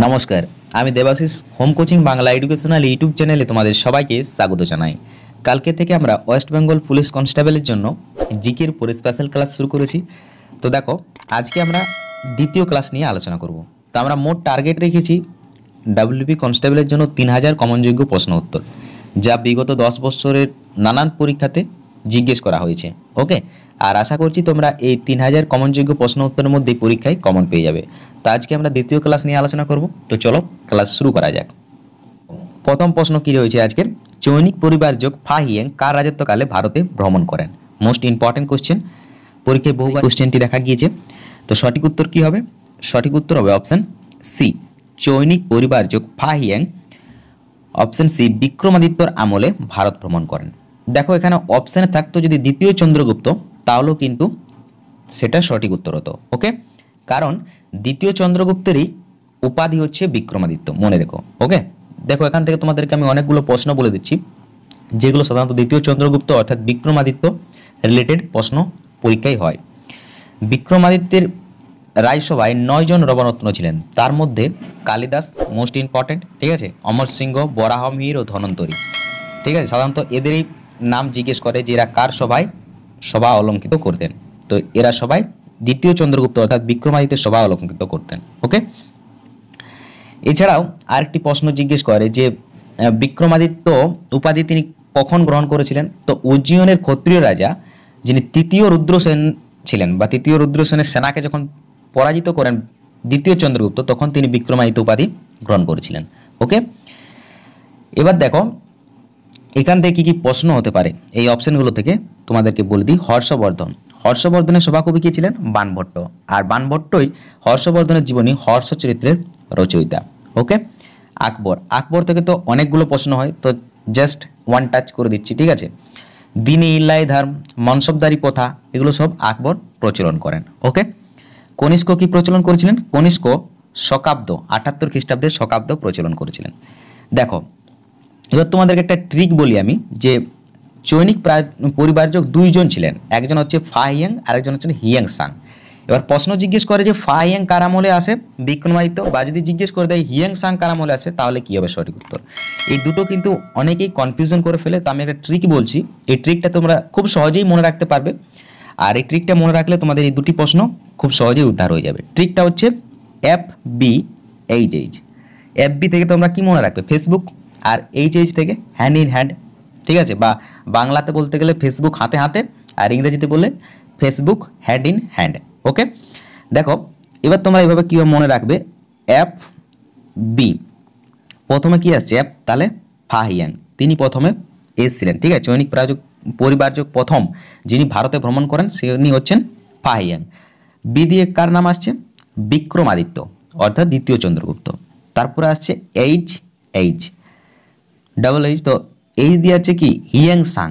নমস্কার, আমি Debashis home coaching Bangla educational YouTube চ্যানেলে তোমাদের সবাইকে স্বাগত জানাই। কালকে থেকে আমরা ওয়েস্ট বেঙ্গল পুলিশ কনস্টেবলের জন্য জিকের উপরে স্পেশাল ক্লাস শুরু করেছি। তো দেখো, আজকে আমরা দ্বিতীয় ক্লাস নিয়ে আলোচনা করব। তো আমরা মোট টার্গেট রেখেছি ডাব্লিউপি কনস্টেবলের জন্য 3000 কমনযোগ্য প্রশ্ন উত্তর, যা বিগত 10 বছরের নানান পরীক্ষাতে জিজ্ঞেস করা হয়েছে। ওকে, আর আশা করছি তোমরা এই 3000 কমনযোগ্য প্রশ্ন উত্তরের মধ্যে পরীক্ষায় কমন পেয়ে যাবে। তো আজকে আমরা দ্বিতীয় ক্লাস নিয়ে আলোচনা করব। তো চলো ক্লাস শুরু করা যাক। প্রথম প্রশ্ন কি রয়েছে আজকের, চৈনিক পরিবারযোগ ফাহিয়েং কার রাজত্বকালে ভারতে ভ্রমণ করেন? মোস্ট ইম্পর্টেন্ট কোশ্চেন, পরীক্ষায় বহুবার কোশ্চেনটি দেখা গিয়েছে। তো সঠিক উত্তর কি হবে? সঠিক উত্তর হবে অপশন সি, চৈনিক পরিবারযোগ ফাহিয়েং অপশন সি বিক্রমাদিত্যর আমলে ভারত ভ্রমণ করেন। দেখো, এখানে অপশানে থাকতো যদি দ্বিতীয় চন্দ্রগুপ্ত, তাহলেও কিন্তু সেটা সঠিক উত্তর হতো। ওকে, কারণ দ্বিতীয় চন্দ্রগুপ্তেরই উপাধি হচ্ছে বিক্রমাদিত্য, মনে রেখো। ওকে, দেখো এখান থেকে তোমাদেরকে আমি অনেকগুলো প্রশ্ন বলে দিচ্ছি, যেগুলো সাধারণত দ্বিতীয় চন্দ্রগুপ্ত অর্থাৎ বিক্রমাদিত্য রিলেটেড প্রশ্ন পরীক্ষায় হয়। বিক্রমাদিত্যের রাজসভায় 9 জন রবরত্ন ছিলেন, তার মধ্যে কালিদাস মোস্ট ইম্পর্টেন্ট, ঠিক আছে, অমর সিংহ, বরাহমিহির ও ধনন্তরী, ঠিক আছে। সাধারণত এদেরই নাম জিজ্ঞেস করে যে এরা কার সভা অলঙ্কৃত করতেন। তো এরা সবাই দ্বিতীয় চন্দ্রগুপ্ত অর্থাৎ বিক্রমাদিত্যের সভা অলঙ্কৃত করতেন। ওকে, এছাড়াও আরেকটি প্রশ্ন জিজ্ঞেস করে যে বিক্রমাদিত্য উপাধি তিনি কখন গ্রহণ করেছিলেন? তো উজ্জয়িনের ক্ষত্রিয় রাজা যিনি তৃতীয় রুদ্রসেন ছিলেন, বা তৃতীয় রুদ্রসেনের সেনাকে যখন পরাজিত করেন দ্বিতীয় চন্দ্রগুপ্ত, তখন তিনি বিক্রমাদিত্য উপাধি গ্রহণ করেছিলেন। ওকে, এবার দেখো এখান থেকে কী কী প্রশ্ন হতে পারে এই অপশনগুলো থেকে তোমাদেরকে বলে দিই। হর্ষবর্ধনের সভাকবি কে ছিলেন? বাণভট্ট। আর বাণভট্টই হর্ষবর্ধনের জীবনী হর্ষ চরিত্রের রচয়িতা। ওকে, আকবর থেকে তো অনেকগুলো প্রশ্ন হয়, তো জাস্ট ওয়ান টাচ করে দিচ্ছি, ঠিক আছে। দিনী ইল্লাই ধর্ম, মনসবদারি প্রথা, এগুলো সব আকবর প্রচলন করেন। ওকে, কনিষ্ক কি প্রচলন করেছিলেন? কনিষ্ক শকাব্দ 78 খ্রিস্টাব্দে শকাব্দ প্রচলন করেছিলেন। দেখো, এবার তোমাদেরকে একটা ট্রিক বলি আমি, যে চৈনিক পরিবারযোগ 2 জন ছিলেন, একজন হচ্ছে ফাহিয়াং আর একজন হচ্ছেন হিয়াংসাং। এবার প্রশ্ন জিজ্ঞেস করে যে ফাহিয়াং কার আমলে আসে? বিক্রমাদিত্য। বা যদি জিজ্ঞেস করে দেয় হিয়াংসাং কার আমলে আসে, তাহলে কি হবে সঠিক উত্তর? এই দুটো কিন্তু অনেকেই কনফিউশন করে ফেলে। তো আমি একটা ট্রিক বলছি, এই ট্রিকটা তোমরা খুব সহজেই মনে রাখতে পারবে। আর এই ট্রিকটা মনে রাখলে তোমাদের এই দুটি প্রশ্ন খুব সহজেই উদ্ধার হয়ে যাবে। ট্রিকটা হচ্ছে FBHH। FB থেকে তোমরা কি মনে রাখবে? ফেসবুক। আর HH থেকে হ্যান্ড ইন হ্যান্ড, ঠিক আছে। বা বাংলাতে বলতে গেলে ফেসবুক হাতে হাতে, আর ইংরেজিতে বললে ফেসবুক হ্যান্ড ইন হ্যান্ড। ওকে, দেখো এবার তোমরা এইভাবে কীভাবে মনে রাখবে? FB প্রথমে কি আসছে? তাহলে ফাহিয়াং, তিনি প্রথমে এসেছিলেন, ঠিক আছে। চৈনিক পরিবারযোগ প্রথম যিনি ভারতে ভ্রমণ করেন তিনি হচ্ছেন ফাহিয়াং। বি দিয়ে কার নাম আসছে? বিক্রমাদিত্য অর্থাৎ দ্বিতীয় চন্দ্রগুপ্ত। তারপরে আসছে H ডাবল H, তো H দিয়ে আছে কি? হিয়াংসাং,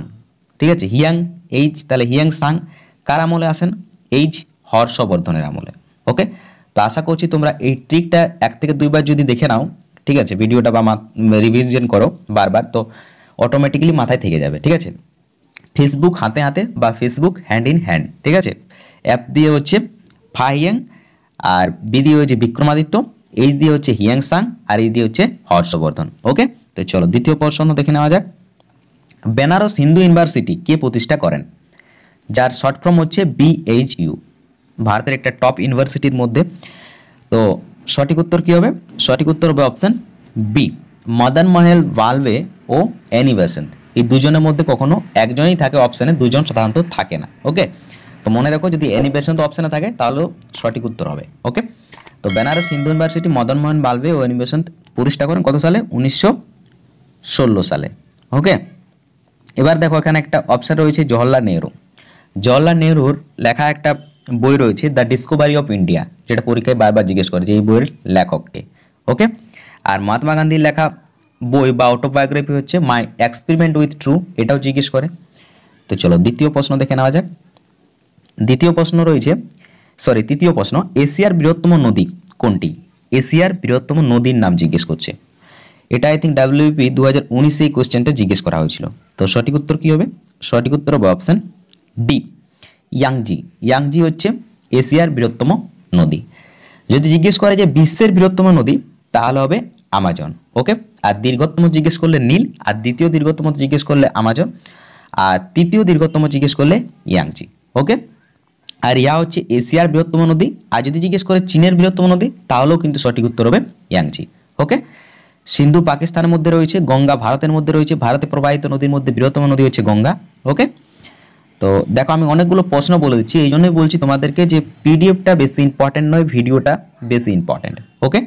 ঠিক আছে। H, তাহলে হিয়াংসাং কার আমলে আসেন? হর্ষবর্ধনের আমলে। ওকে, তো আশা করছি তোমরা এই ট্রিকটা 1 থেকে 2 বার যদি দেখে নাও, ঠিক আছে, ভিডিওটা বা রিভিশন করো বারবার, তো অটোমেটিক্যালি মাথায় থেকে যাবে, ঠিক আছে। ফেসবুক হাতে হাতে বা ফেসবুক হ্যান্ড ইন হ্যান্ড, ঠিক আছে। F দিয়ে হচ্ছে ফাহিয়াং, আর বি দিয়ে হচ্ছে বিক্রমাদিত্য, H দিয়ে হচ্ছে হিয়াংসাং, আর এই দিয়ে হচ্ছে হর্ষবর্ধন। ওকে, তো চলো দ্বিতীয় প্রশ্ন দেখে নেওয়া যাক। বেনারস হিন্দু ইউনিভার্সিটি কে প্রতিষ্ঠা করেন? যার শর্ট ফর্ম হচ্ছে BHU, ভারতের একটা টপ ইউনিভার্সিটির মধ্যে। তো সঠিক উত্তর কী হবে? সঠিক উত্তর হবে অপশান বি, মদন মোহন ভালভে ও অ্যানি বেসান্ত। এই দুজনের মধ্যে কখনো একজনই থাকে অপশানে, দুজন সাধারণত থাকে না। ওকে, তো মনে রাখো যদি অ্যানি বেসান্ত অপশানে থাকে তাহলেও সঠিক উত্তর হবে। ওকে, তো বেনারস হিন্দু ইউনিভার্সিটি মদন মোহন ভালভে ও অ্যানি বেসান্ত প্রতিষ্ঠা করেন কত সালে? 1916 সালে। ওকে, এবার দেখো এখানে একটা অপশান রয়েছে জওহরলাল নেহরুর লেখা একটা বই রয়েছে দ্য ডিসকভারি অফ ইন্ডিয়া, যেটা পরীক্ষায় বারবার জিজ্ঞেস করে যে এই বইয়ের লেখককে। ওকে, আর মহাত্মা গান্ধীর লেখা বই বা অটোবায়োগ্রাফি হচ্ছে মাই এক্সপেরিমেন্ট উইথ ট্রু, এটাও জিজ্ঞেস করে। তো চলো দ্বিতীয় প্রশ্ন দেখে নেওয়া যাক। তৃতীয় প্রশ্ন, এশিয়ার বৃহত্তম নদী কোনটি? এশিয়ার বৃহত্তম নদীর নাম জিজ্ঞেস করছে। এটা আই থিঙ্ক WP 2019 এই কোশ্চেনটা জিজ্ঞেস করা হয়েছিল। তো সঠিক উত্তর কী হবে? সঠিক উত্তর হবে অপশান ডি, ইয়াংজি হচ্ছে এশিয়ার বৃহত্তম নদী। যদি জিজ্ঞেস করে যে বিশ্বের বৃহত্তম নদী, তাহলে হবে আমাজন। ওকে, আর দীর্ঘতম জিজ্ঞেস করলে নীল, আর দ্বিতীয় দীর্ঘতম জিজ্ঞেস করলে আমাজন, আর তৃতীয় দীর্ঘতম জিজ্ঞেস করলে ইয়াংচি। ওকে, আর ইয়া হচ্ছে এশিয়ার বৃহত্তম নদী, আর যদি জিজ্ঞেস করে চীনের বৃহত্তম নদী তাহলেও কিন্তু সঠিক উত্তর হবে ইয়াংচি। ওকে, সিন্ধু পাকিস্তানের মধ্যে রয়েছে, গঙ্গা ভারতের মধ্যে রয়েছে, ভারতে প্রবাহিত নদীর মধ্যে বৃহত্তম নদী হচ্ছে গঙ্গা। ওকে, তো দেখো আমি অনেকগুলো প্রশ্ন বলে দিচ্ছি, এই জন্যই বলছি তোমাদেরকে যে পিডিএফটা বেশি ইম্পর্টেন্ট নয়, ভিডিওটা বেশি ইম্পর্টেন্ট। ওকে,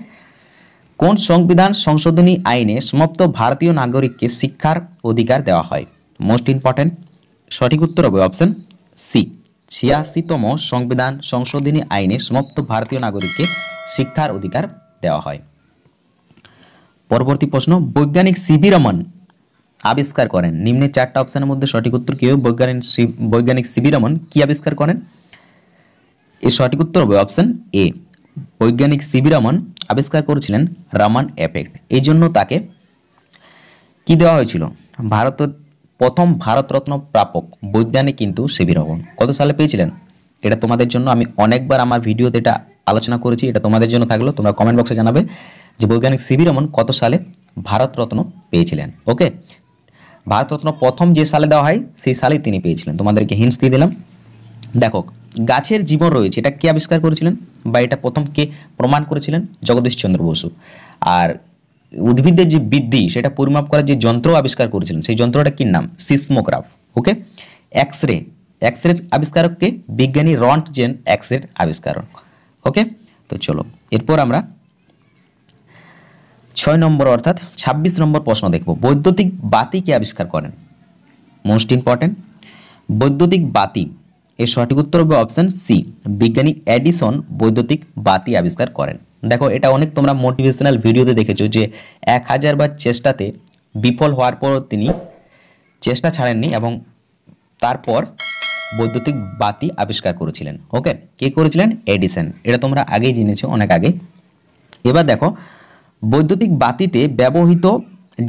কোন সংবিধান সংশোধনী আইনে সমাপ্ত ভারতীয় নাগরিককে শিক্ষার অধিকার দেওয়া হয়? মোস্ট ইম্পর্টেন্ট, সঠিক উত্তর হবে অপশন সি, 86তম সংবিধান সংশোধনী আইনে সমাপ্ত ভারতীয় নাগরিককে শিক্ষার অধিকার দেওয়া হয়। পরবর্তী প্রশ্ন, বৈজ্ঞানিক সিভি রমন আবিষ্কার করেন নিম্নের চারটা অপশনের মধ্যে সঠিক উত্তর কি হবে? বৈজ্ঞানিক সিভি রমন কি আবিষ্কার করেন? এর সঠিক উত্তর হবে অপশন এ, বৈজ্ঞানিক সিভি রমন আবিষ্কার করেছিলেন রামান এফেক্ট। এই জন্য তাকে কি দেওয়া হয়েছিল? ভারতের প্রথম ভারতরত্ন প্রাপক বৈজ্ঞানিক কিন্তু সিভি রমন। কত সালে পেয়েছিলেন? এটা তোমাদের জন্য আমি অনেকবার আমার ভিডিওতে এটা আলোচনা করেছি, এটা তোমাদের জন্য থাকলো, তোমরা কমেন্ট বক্সে জানাবে যে বৈজ্ঞানিক সিভি রমন কত সালে ভারতরত্ন পেয়েছিলেন। ওকে, ভারতরত্ন প্রথম যে সালে দেওয়া হয় সেই সালেই তিনি পেয়েছিলেন। তোমাদেরকে হিন্টস দিয়ে দিলাম। দেখো, গাছের জীবন রয়েছে এটা কে আবিষ্কার করেছিলেন বা এটা প্রথম কে প্রমাণ করেছিলেন? জগদীশ চন্দ্র বসু। আর উদ্ভিদের যে বৃদ্ধি সেটা পরিমাপ করার যে যন্ত্র আবিষ্কার করেছিলেন সেই যন্ত্রটা কি নাম? সিসমোগ্রাফ। ওকে, এক্সরে আবিষ্কারককে? বিজ্ঞানী রন্টজেন এক্সরে আবিষ্কারক। ওকে, তো চলো এরপর আমরা 6 নম্বর অর্থাৎ 26 নম্বর প্রশ্ন দেখব। বৈদ্যুতিক বাতি কে আবিষ্কার করেন? মোস্ট ইম্পর্টেন্ট, বৈদ্যুতিক বাতি এর সঠিক উত্তর হবে অপশন সি, বিজ্ঞানী এডিসন বৈদ্যুতিক বাতি আবিষ্কার করেন। দেখো, এটা অনেক তোমরা মোটিভেশনাল ভিডিওতে দেখেছো যে 1000 বার চেষ্টাতে বিফল হওয়ার পর তিনি চেষ্টা ছাড়েননি এবং তারপর বৈদ্যুতিক বাতি আবিষ্কার করেছিলেন। ওকে, কে করেছিলেন? এডিসন। এটা তোমরা আগেই জেনেছো, অনেক আগে। এবার দেখো, বৈদ্যুতিক বাতিতে ব্যবহৃত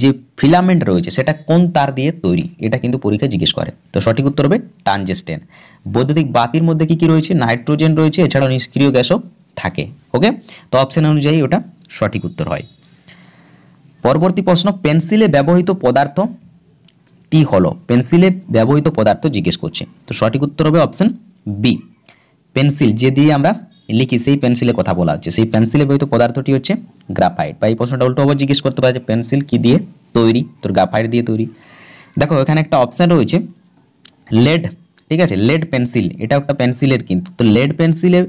যে ফিলামেন্ট রয়েছে সেটা কোন তার দিয়ে তৈরি? এটা কিন্তু পরীক্ষায় জিজ্ঞেস করে। তো সঠিক উত্তর হবে টানজেস্টেন। বৈদ্যুতিক বাতির মধ্যে কি কি রয়েছে? নাইট্রোজেন রয়েছে, এছাড়াও নিষ্ক্রিয় গ্যাসও থাকে। ওকে, তো অপশন অনুযায়ী ওটা সঠিক উত্তর হয়। পরবর্তী প্রশ্ন, পেন্সিলে ব্যবহৃত পদার্থ টি হলো? পেন্সিলে ব্যবহৃত পদার্থ জিজ্ঞেস করছে, তো সঠিক উত্তর হবে অপশন বি, পেন্সিল যে দিয়ে আমরা লিখি সেই পেন্সিলের কথা বলা হচ্ছে। সেই পেন্সিলে ব্যবহৃত পদার্থটি হচ্ছে গ্রাফাইট। বা এই প্রশ্নটা উল্টো আবার জিজ্ঞেস করতে পারে যে পেন্সিল কি দিয়ে তৈরি? তোর গ্রাফাইট দিয়ে তৈরি। দেখো, এখানে একটা অপশান রয়েছে লেড, ঠিক আছে, লেড পেন্সিল, এটাও একটা পেন্সিলের কিন্তু। তো লেড পেন্সিলে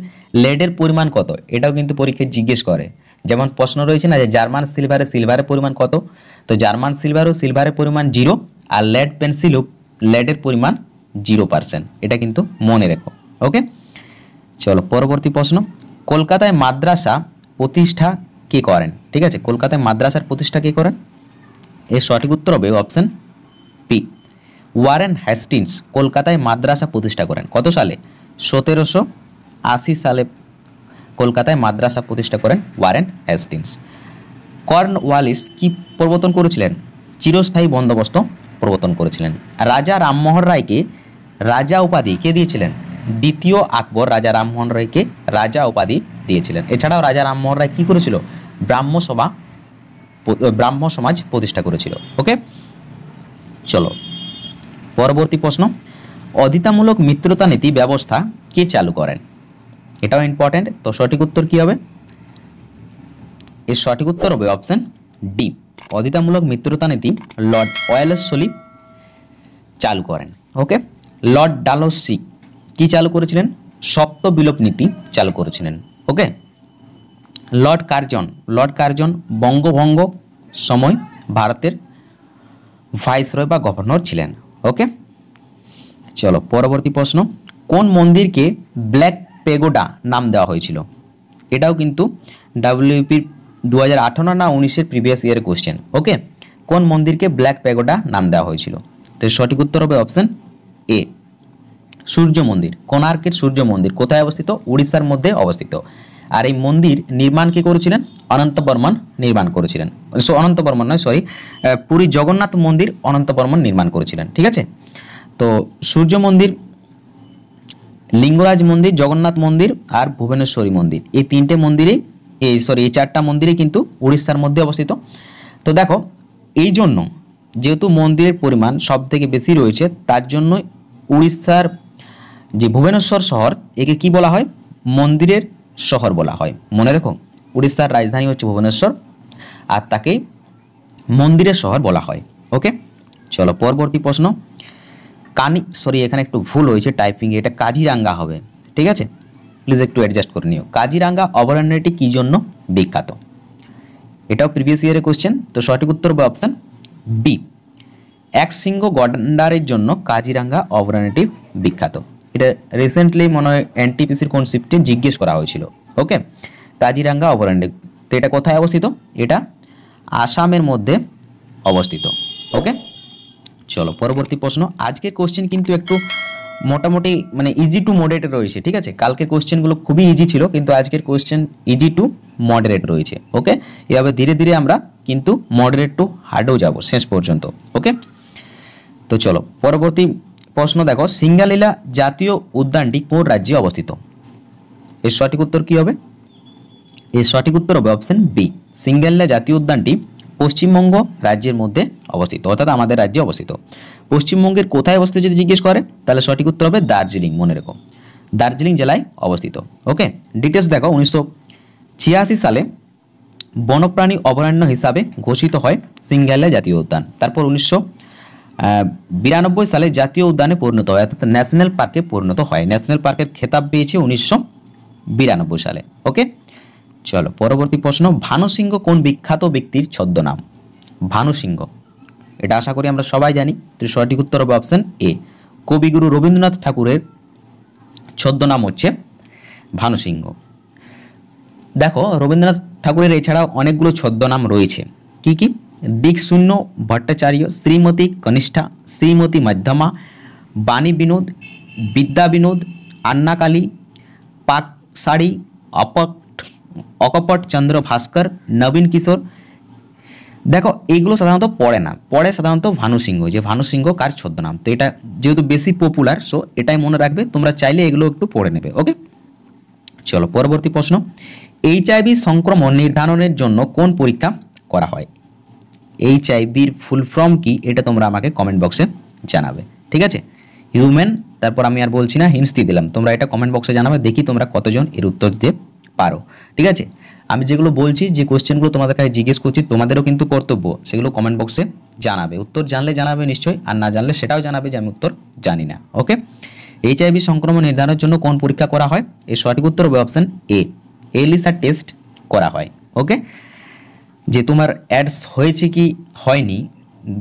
লেডের পরিমাণ কত? এটাও কিন্তু পরীক্ষায় জিজ্ঞেস করে। যেমন প্রশ্ন রয়েছে না যে জার্মান সিলভারের পরিমাণ কত? তো জার্মান সিলভারের পরিমাণ 0, আর লেড পেন্সিলও লেডের পরিমাণ 0%। এটা কিন্তু মনে রেখো। ওকে, চলো পরবর্তী প্রশ্ন, কলকাতায় মাদ্রাসা প্রতিষ্ঠা কে করেন? ঠিক আছে, কলকাতায় মাদ্রাসার প্রতিষ্ঠা কে করেন? এর সঠিক উত্তর হবে অপশন পি, ওয়ারেন হেস্টিংস কলকাতায় মাদ্রাসা প্রতিষ্ঠা করেন। কত সালে? 1780 সালে কলকাতায় মাদ্রাসা প্রতিষ্ঠা করেন ওয়ারেন হেস্টিংস। কর্নওয়ালিস কি প্রবর্তন করেছিলেন? চিরস্থায়ী বন্দোবস্ত প্রবর্তন করেছিলেন। রাজা রামমোহন রায়কে রাজা উপাধি কে দিয়েছিলেন? দ্বিতীয় আকবর রাজা রামমোহন রায়কে রাজা উপাধি দিয়েছিলেন। এছাড়াও রাজা রামমোহন রায় কি করেছিল? ব্রাহ্ম সমাজ প্রতিষ্ঠা করেছিল। ওকে, চলো পরবর্তী প্রশ্ন, অধিতামূলক মিত্রতা নীতি ব্যবস্থা কে চালু করেন? এটাও ইম্পর্টেন্ট। তো সঠিক উত্তর কি হবে? এর সঠিক উত্তর হবে অপশন ডি, অধিতামূলক মিত্রতা নীতি লর্ড ওয়েলেসলি চালু করেন। ওকে, লর্ড ডালহৌসি কি চালু করেছিলেন? সপ্ত বিলোপ নীতি চালু করেছিলেন। ওকে, লর্ড কার্জন বঙ্গভঙ্গ সময় ভারতের ভাইসরয় বা গভর্নর ছিলেন। ওকে, চলো পরবর্তী প্রশ্ন, কোন মন্দিরকে ব্ল্যাক পেগোডা নাম দেওয়া হয়েছিল? এটাও কিন্তু ডাব্লিউপির 2018 না 19-এর প্রিভিয়াস ইয়ারের কোশ্চেন। ওকে, কোন মন্দিরকে ব্ল্যাক পেগোডা নাম দেওয়া হয়েছিল? তো সঠিক উত্তর হবে অপশন এ, সূর্য মন্দির। কোণার্কের সূর্য মন্দির কোথায় অবস্থিত? উড়িষ্যার মধ্যে অবস্থিত। আর এই মন্দির নির্মাণ কে করেছিলেন? অনন্ত বর্মন নির্মাণ করেছিলেন। পুরী জগন্নাথ মন্দির অনন্ত বর্মন নির্মাণ করেছিলেন। ঠিক আছে, তো সূর্য মন্দির, লিঙ্গরাজ মন্দির, জগন্নাথ মন্দির আর ভুবনেশ্বরী মন্দির, এই তিনটে মন্দিরেই এই 4টা মন্দিরই কিন্তু উড়িষ্যার মধ্যে অবস্থিত। তো দেখো এই জন্য যেহেতু মন্দিরের পরিমাণ সব থেকে বেশি রয়েছে, তার জন্য উড়িষ্যার যে ভুবনেশ্বর শহর, একে কি বলা হয়? মন্দিরের শহর বলা হয়। মনে রেখো, উড়িষ্যার রাজধানী হচ্ছে ভুবনেশ্বর, আর তাকে মন্দিরের শহর বলা হয়। ওকে, চলো পরবর্তী প্রশ্ন। এখানে একটু ভুল হয়েছে টাইপিংয়ে, এটা কাজিরাঙ্গা হবে, ঠিক আছে? প্লিজ একটু অ্যাডজাস্ট করে নিও। কাজিরাঙ্গা অভয়ারণ্যটি কী জন্য বিখ্যাত? এটাও প্রিভিয়াস ইয়ারের কোশ্চেন। তো সঠিক উত্তর হবে অপশান বি, একশৃঙ্গ গন্ডারের জন্য কাজিরাঙ্গা অভয়ারণ্যটি বিখ্যাত। এটা রিসেন্টলি মনে হয় এনটিপিসির কোন শিফটে জিজ্ঞেস করা হয়েছিল। ওকে, কাজিরাঙ্গা অভয়ারণ্য, তো এটা কোথায় অবস্থিত? এটা আসামের মধ্যে অবস্থিত। ওকে, চলো পরবর্তী প্রশ্ন। আজকের কোশ্চেন কিন্তু একটু মোটামুটি মানে ইজি টু মডারেট রয়েছে, ঠিক আছে? কালকের কোশ্চেনগুলো খুবই ইজি ছিল, কিন্তু আজকের কোশ্চেন ইজি টু মডারেট রয়েছে। ওকে, এভাবে ধীরে ধীরে আমরা কিন্তু মডারেট টু হার্ডেও যাব শেষ পর্যন্ত। ওকে, তো চলো পরবর্তী প্রশ্ন দেখো, সিঙ্গালীলা জাতীয় উদ্যানটি কোন রাজ্যে অবস্থিত? এর সঠিক উত্তর কি হবে? এর সঠিক উত্তর হবে অপশন বি, সিঙ্গালীলা জাতীয় উদ্যানটি পশ্চিমবঙ্গ রাজ্যের মধ্যে অবস্থিত, অর্থাৎ আমাদের রাজ্যে অবস্থিত। পশ্চিমবঙ্গের কোথায় অবস্থিত যদি জিজ্ঞেস করে, তাহলে সঠিক উত্তর হবে দার্জিলিং। মনে রেখো, দার্জিলিং জেলায় অবস্থিত। ওকে, ডিটেলস দেখো। 1986 সালে বন্যপ্রাণী অভয়ারণ্য হিসাবে ঘোষিত হয় সিঙ্গালীলা জাতীয় উদ্যান। তারপর 1992 সালে জাতীয় উদ্যানে পরিণত হয়, অর্থাৎ ন্যাশনাল পার্কে পরিণত হয়। ন্যাশনাল পার্কের খেতাব পেয়েছে 1992 সালে। ওকে, চলো পরবর্তী প্রশ্ন। ভানু সিংহ কোন বিখ্যাত ব্যক্তির ছদ্মনাম? ভানু সিংহ, এটা আশা করি আমরা সবাই জানি। তো সঠিক উত্তর হবে অপশন এ, কবিগুরু রবীন্দ্রনাথ ঠাকুরের ছদ্মনাম হচ্ছে ভানু সিংহ। দেখো রবীন্দ্রনাথ ঠাকুরের এছাড়াও অনেকগুলো ছদ্মনাম রয়েছে। কি কি? দিকশূন্য ভট্টাচার্য, শ্রীমতী কনিষ্ঠা, শ্রীমতী মধ্যমা, বাণী বিনোদ, বিদ্যা বিনোদ, আন্নাকালী, পাকশাড়ি, অকপট চন্দ্র ভাস্কর, নবীন কিশোর। দেখো এইগুলো সাধারণত পড়ে না, পড়ে সাধারণত ভানু সিংহ। যে ভানু সিংহ কার ছদ্মনাম, তো এটা যেহেতু বেশি পপুলার, সো এটাই মনে রাখবে। তোমরা চাইলে এগুলো একটু পড়ে নেবে। ওকে, চলো পরবর্তী প্রশ্ন। এইচআইভি সংক্রমণ নির্ধারণের জন্য কোন পরীক্ষা করা হয়? এইচআইভির ফুল ফর্ম কি, এটা তোমরা আমাকে কমেন্ট বক্সে জানাবে, ঠিক আছে? হিউম্যান, তারপর আমি আর বলছি না, হিন্টস দিয়ে দিলাম। তোমরা এটা কমেন্ট বক্সে জানাবে, দেখি তোমরা কতজন এর উত্তর দিতে পারো, ঠিক আছে? আমি যেগুলো বলছি, যে কোশ্চেনগুলো তোমাদের কাছে জিজ্ঞেস করছি, তোমাদেরও কিন্তু কর্তব্য সেগুলো কমেন্ট বক্সে জানাবে। উত্তর জানলে জানাবে নিশ্চয়ই, আর না জানলে সেটাও জানাবে যে আমি উত্তর জানি না। ওকে, এইচআইভি সংক্রমণ নির্ধারণের জন্য কোন পরীক্ষা করা হয়? এর সঠিক উত্তর হবে অপশন এ, এলিসা টেস্ট করা হয়। ওকে, যে তোমার অ্যাডস হয়েছে কি হয়নি,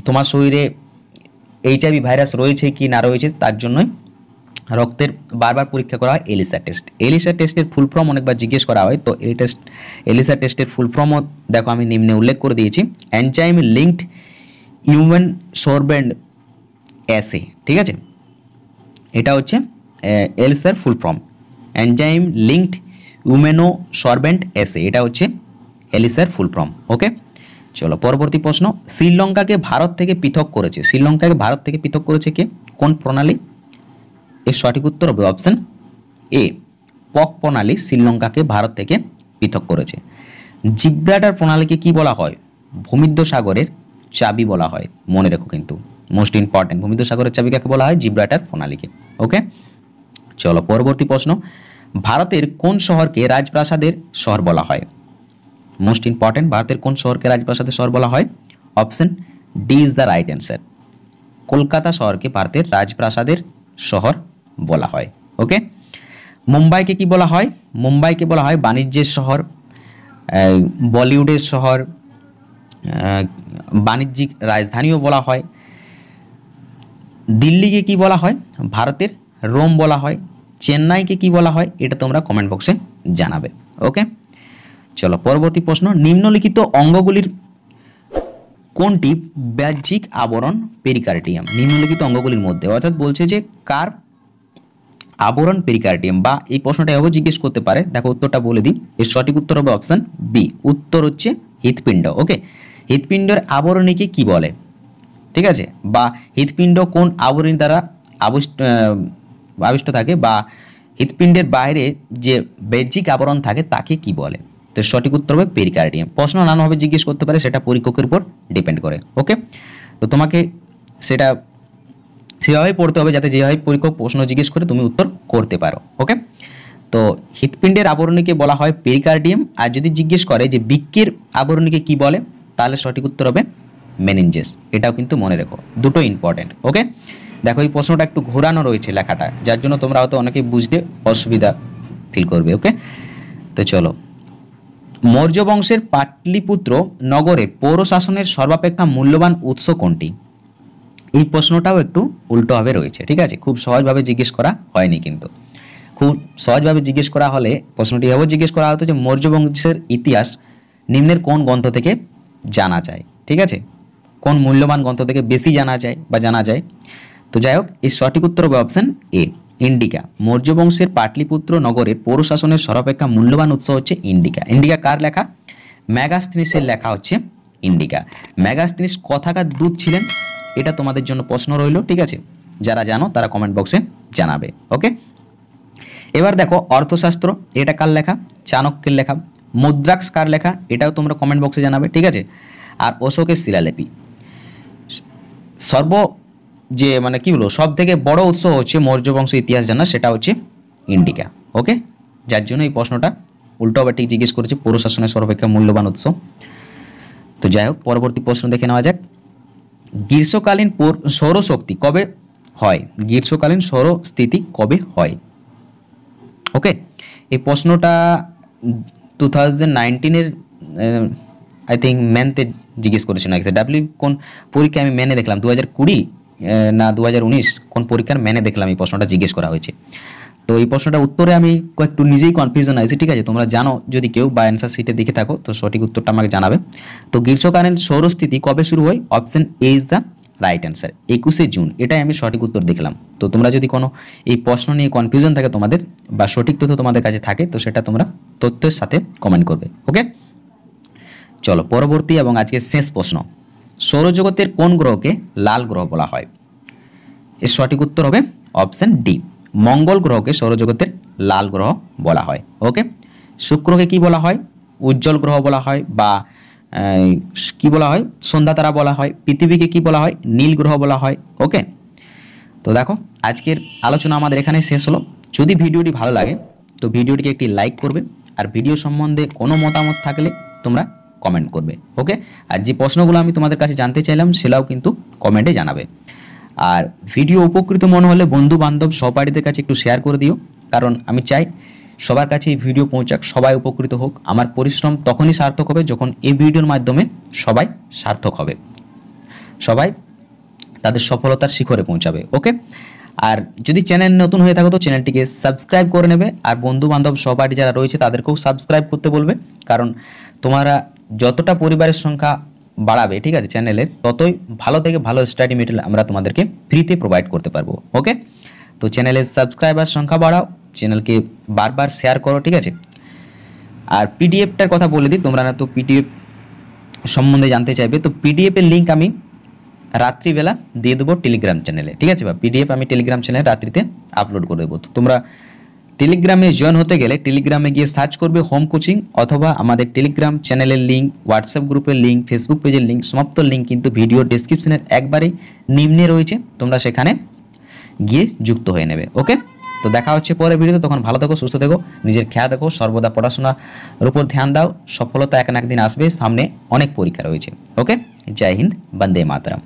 তোমার শরীরে এইচআইভি ভাইরাস রয়েছে কি না রয়েছে, তার জন্যই রক্তের বারবার পরীক্ষা করা হয় এলিসা টেস্ট। এলিসা টেস্টের ফুল ফর্ম অনেকবার জিজ্ঞেস করা হয়, তো এলিসা টেস্টের ফুল ফর্মও দেখো আমি নিম্নে উল্লেখ করে দিয়েছি, enzyme linked human sorbent assay, ঠিক আছে? এটা হচ্ছে এলিসার ফুল ফর্ম, এনজাইম লিঙ্কড হিউম্যানো সরবেন্ট অ্যাসে, এটা হচ্ছে এলিসার ফুল ফর্ম। ওকে, চলো পরবর্তী প্রশ্ন। শ্রীলঙ্কাকে ভারত থেকে পৃথক করেছে, শ্রীলঙ্কাকে ভারত থেকে পৃথক করেছে কে, কোন প্রণালী? এর সঠিক উত্তর হবে অপশন এ, পক প্রণালী শ্রীলঙ্কাকে ভারত থেকে পৃথক করেছে। জিব্রাল্টার প্রণালীকে কি বলা হয়? ভূমধ্যসাগরের চাবি বলা হয়। মনে রেখো কিন্তু, মোস্ট ইম্পর্টেন্ট, ভূমধ্যসাগরের চাবি কাকে বলা হয়? জিব্রাল্টার প্রণালীকে। ওকে, চলো পরবর্তী প্রশ্ন। ভারতের কোন শহরকে রাজপ্রাসাদের শহর বলা হয়? মোস্ট ইম্পর্টেন্ট, ভারতের কোন শহরকে রাজপ্রাসাদের শহর বলা হয়? Option D is the right answer, Kolkata শহরকে ভারতের রাজপ্রাসাদের শহর বলা হয়। ওকে, মুম্বাইকে কি বলা হয়? মুম্বাইকে বলা হয় বাণিজ্যের শহর, বলিউডের শহর, বাণিজ্যিক রাজধানীও বলা হয়। দিল্লিকে কি বলা হয়? ভারতের রোম বলা হয়। চেন্নাইকে কি বলা হয়? এটা তোমরা কমেন্ট বক্সে জানাবে। ওকে, চলো পরবর্তী প্রশ্ন। নিম্নলিখিত অঙ্গগুলির কোনটি বাহ্যিক আবরণ পেরিকার্ডিয়াম? নিম্নলিখিত অঙ্গগুলির মধ্যে, অর্থাৎ বলছে যে কার আবরণ পেরিকার্ডিয়াম, বা এই প্রশ্নটা এভাবে জিজ্ঞেস করতে পারে। দেখো উত্তরটা বলে দিই, এর সঠিক উত্তর হবে অপশন বি, উত্তর হচ্ছে হৃৎপিণ্ড। ওকে, হৃৎপিণ্ডের আবরণীকে কি বলে, ঠিক আছে? বা হৃৎপিণ্ড কোন আবরণী দ্বারা আবিষ্ট থাকে, বা হৃৎপিণ্ডের বাইরে যে বাহ্যিক আবরণ থাকে তাকে কি বলে? তো সঠিক উত্তর হবে পেরিকার্ডিয়াম। প্রশ্ন নানাভাবে জিজ্ঞেস করতে পারে, সেটা পরীক্ষকের উপর ডিপেন্ড করে। ওকে, তো তোমাকে সেটা সেভাবেই পড়তে হবে যাতে যেভাবে পরীক্ষক প্রশ্ন জিজ্ঞেস করে তুমি উত্তর করতে পারো। ওকে, তো হৃৎপিণ্ডের আবরণীকে বলা হয় পেরিকার্ডিয়াম। আর যদি জিজ্ঞেস করে যে বৃক্কের আবরণীকে কি বলে, তাহলে সঠিক উত্তর হবে মেনিনজেস। এটাও কিন্তু মনে রেখো, দুটো ইম্পর্টেন্ট। ওকে, দেখো এই প্রশ্নটা একটু ঘোরানো রয়েছে লেখাটা, যার জন্য তোমরা হয়তো অনেকে বুঝতে অসুবিধা ফিল করবে। ওকে, তো চলো, মৌর্য বংশের পাটলিপুত্র নগরে পৌর শাসনের সর্বাপেক্ষা মূল্যবান উৎস কোনটি? এই প্রশ্নটাও একটু উল্টোভাবে রয়েছে, ঠিক আছে, খুব সহজভাবে জিজ্ঞেস করা হয়নি। কিন্তু খুব সহজভাবে জিজ্ঞেস করা হলে প্রশ্নটি এভাবে জিজ্ঞেস করা হতো যে মৌর্য বংশের ইতিহাস নিম্নের কোন গ্রন্থ থেকে জানা যায়? ঠিক আছে, কোন মূল্যবান গ্রন্থ থেকে বেশি জানা যায় বা জানা যায়? তো যাই হোক, এই সঠিক উত্তর হবে অপশন এ, ইন্ডিকা। মৌর্য বংশের পাটলিপুত্র নগরে পৌর শাসনের সর্বাপেক্ষা মূল্যবান উৎস হচ্ছে ইন্ডিকা। ইন্ডিকা কার লেখা? ম্যাগাস্থনিসের লেখা হচ্ছে ইন্ডিকা। ম্যাগাস্থনিস কথাকার দূত ছিলেন, এটা তোমাদের জন্য প্রশ্ন রইল। ঠিক আছে, যারা জানো তারা কমেন্ট বক্সে জানাবে। ওকে, এবার দেখো অর্থশাস্ত্র, এটা কার লেখা? চাণক্যের লেখা। মুদ্রাক্স কার লেখা? এটাও তোমরা কমেন্ট বক্সে জানাবে। ঠিক আছে, আর অশোকের শিলালিপি। যে মানে কি বলবো, সব থেকে বড় উৎস হচ্ছে মৌর্য বংশের ইতিহাস জানা, সেটা হচ্ছে ইন্ডিকা। ওকে, যার জন্য এই প্রশ্নটা উল্টোভাবে ঠিক জিজ্ঞেস করেছে, পৌর শাসনের সর্বাপেক্ষা মূল্যবান উৎস। তো যাই হোক, পরবর্তী প্রশ্ন দেখে নেওয়া যাক। গ্রীষ্মকালীন সৌরশক্তি কবে হয়? গ্রীষ্মকালীন সৌরস্থিতি কবে হয়? ওকে, এই প্রশ্নটা 2019-এর আই থিঙ্ক ম্যানতে জিজ্ঞেস করেছিল না, ডাব্লিউ কোন পরীক্ষায় আমি ম্যানে দেখলাম, 2020 না 2019 কোন পরীক্ষার ম্যানে দেখলাম এই প্রশ্নটা জিজ্ঞেস করা হয়েছে। তো এই প্রশ্নটা উত্তরে আমি একটু নিজেই কনফিউশন আছি। ঠিক আছে, তোমরা জানো যদি কেউ বা অ্যান্সার শিটে দেখে থাকো তো সঠিক উত্তরটা আমাকে জানাবে। তো গ্রীষ্মকালীন সৌরস্থিতি কবে শুরু হয়? Option A is the right answer, 21শে জুন। এটাই আমি সঠিক উত্তর দেখলাম। তো তোমরা যদি কোনো এই প্রশ্ন নিয়ে কনফিউশন থাকে তোমাদের, বা সঠিক তথ্য তোমাদের কাছে থাকে, তো সেটা তোমরা তথ্যের সাথে কমেন্ট করবে। ওকে, চলো পরবর্তী এবং আজকের শেষ প্রশ্ন। সৌরজগতের কোন গ্রহকে লাল গ্রহ বলা হয়? এর সঠিক উত্তর হবে অপশন ডি, মঙ্গল গ্রহকে সৌরজগতের লাল গ্রহ বলা হয়। ওকে, শুক্রকে কি বলা হয়? উজ্জ্বল গ্রহ বলা হয়, বা কি বলা হয়? সন্ধ্যা তারা বলা হয়। পৃথিবীকে কি বলা হয়? নীল গ্রহ বলা হয়। ওকে, তো দেখো আজকের আলোচনা আমাদের এখানে শেষ হলো। যদি ভিডিওটি ভালো লাগে তো ভিডিওটিকে একটি লাইক করবে, আর ভিডিও সম্বন্ধে কোনো মতামত থাকলে তোমরা কমেন্ট করবে। ওকে, আর যে প্রশ্নগুলো আমি তোমাদের কাছে জানতে চাইলাম সেটাও কিন্তু কমেন্টে জানাবে। আর ভিডিও উপকৃত মনে হলে বন্ধু বান্ধব সহপাঠীদের কাছে একটু শেয়ার করে দিও, কারণ আমি চাই সবার কাছে এই ভিডিও পৌঁছাক, সবাই উপকৃত হোক। আমার পরিশ্রম তখনই সার্থক হবে যখন এই ভিডিওর মাধ্যমে সবাই সার্থক হবে, সবাই তাদের সফলতার শিখরে পৌঁছাবে। ওকে, আর যদি চ্যানেল নতুন হয়ে থাকো তো চ্যানেলটিকে সাবস্ক্রাইব করে নেবে, আর বন্ধু বান্ধব সহপাঠী যারা রয়েছে তাদেরকেও সাবস্ক্রাইব করতে বলবে, কারণ তোমরা যতটা পরিবারের সংখ্যা বাড়াবে, ঠিক আছে, চ্যানেলের, ততই ভালো থেকে ভালো স্টাডি মেটেরিয়াল আমরা তোমাদেরকে ফ্রিতে প্রোভাইড করতে পারবো। ওকে, তো চ্যানেলের সাবস্ক্রাইবার সংখ্যা বাড়াও, চ্যানেলকে বারবার শেয়ার করো। ঠিক আছে, আর পিডিএফটার কথা বলে দিই, তোমরা না তো পিডিএফ সম্বন্ধে জানতে চাইবে, তো পিডিএফের লিঙ্ক আমি রাত্রিবেলা দিয়ে দেবো টেলিগ্রাম চ্যানেলে। ঠিক আছে, বা পিডিএফ আমি টেলিগ্রাম চ্যানেলে রাত্রিতে আপলোড করে দেবো। তো তোমরা টেলিগ্রামে জয়েন হতে গেলে টেলিগ্রামে গিয়ে সার্চ করবে হোম কোচিং, অথবা আমাদের টেলিগ্রাম চ্যানেলের লিঙ্ক, হোয়াটসঅ্যাপ গ্রুপের লিঙ্ক, ফেসবুক পেজের লিঙ্ক, সমস্ত লিঙ্ক কিন্তু ভিডিও ডেসক্রিপশনের একবারেই নিম্নে রয়েছে, তোমরা সেখানে গিয়ে যুক্ত হয়ে নেবে। ওকে, তো দেখা হচ্ছে পরের ভিডিওতে, তখন ভালো থেকো, সুস্থ থেকো, নিজের খেয়াল রাখো, সর্বদা পড়াশোনার উপর ধ্যান দাও। সফলতা এক না একদিন আসবে, সামনে অনেক পরীক্ষা রয়েছে। ওকে, জয় হিন্দ, বন্দে মাতরম।